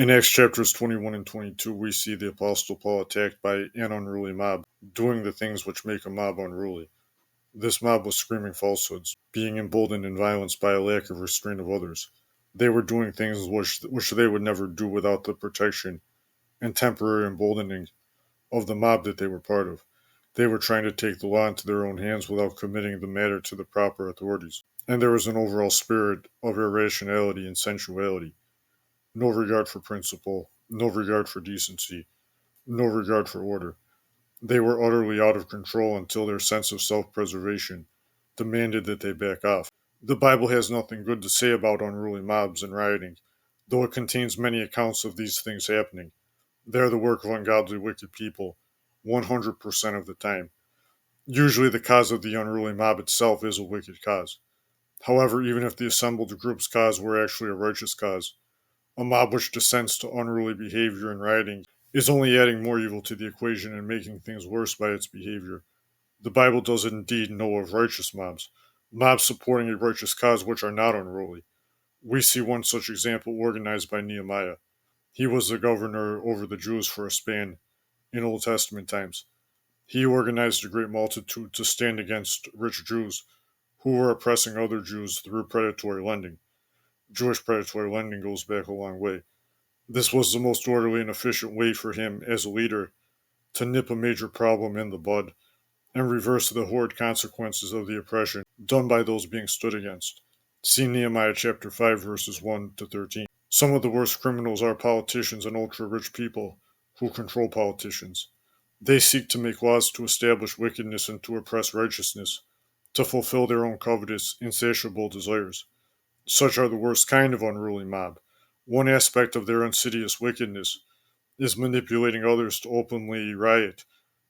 In Acts chapters 21 and 22, we see the Apostle Paul attacked by an unruly mob, doing the things which make a mob unruly. This mob was screaming falsehoods, being emboldened in violence by a lack of restraint of others. They were doing things which they would never do without the protection and temporary emboldening of the mob that they were part of. They were trying to take the law into their own hands without committing the matter to the proper authorities. And there was an overall spirit of irrationality and sensuality. No regard for principle, no regard for decency, no regard for order. They were utterly out of control until their sense of self preservation demanded that they back off. The Bible has nothing good to say about unruly mobs and rioting, though it contains many accounts of these things happening. They are the work of ungodly, wicked people, 100% of the time. Usually, the cause of the unruly mob itself is a wicked cause. However, even if the assembled group's cause were actually a righteous cause, a mob which descends to unruly behavior and rioting is only adding more evil to the equation and making things worse by its behavior. The Bible does indeed know of righteous mobs, mobs supporting a righteous cause which are not unruly. We see one such example organized by Nehemiah. He was the governor over the Jews for a span in Old Testament times. He organized a great multitude to stand against rich Jews who were oppressing other Jews through predatory lending. Jewish predatory lending goes back a long way. This was the most orderly and efficient way for him, as a leader, to nip a major problem in the bud and reverse the horrid consequences of the oppression done by those being stood against. See Nehemiah chapter 5 verses 1 to 13. Some of the worst criminals are politicians and ultra-rich people who control politicians. They seek to make laws to establish wickedness and to oppress righteousness, to fulfill their own covetous, insatiable desires. Such are the worst kind of unruly mob. One aspect of their insidious wickedness is manipulating others to openly riot,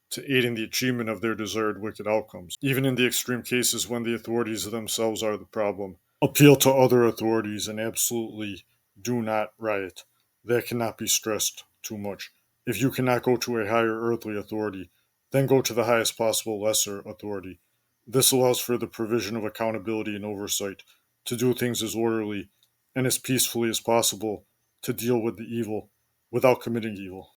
to aid in the achievement of their desired wicked outcomes. Even in the extreme cases when the authorities themselves are the problem, appeal to other authorities and absolutely do not riot. That cannot be stressed too much. If you cannot go to a higher earthly authority, then go to the highest possible lesser authority. This allows for the provision of accountability and oversight, to do things as orderly and as peacefully as possible, to deal with the evil without committing evil.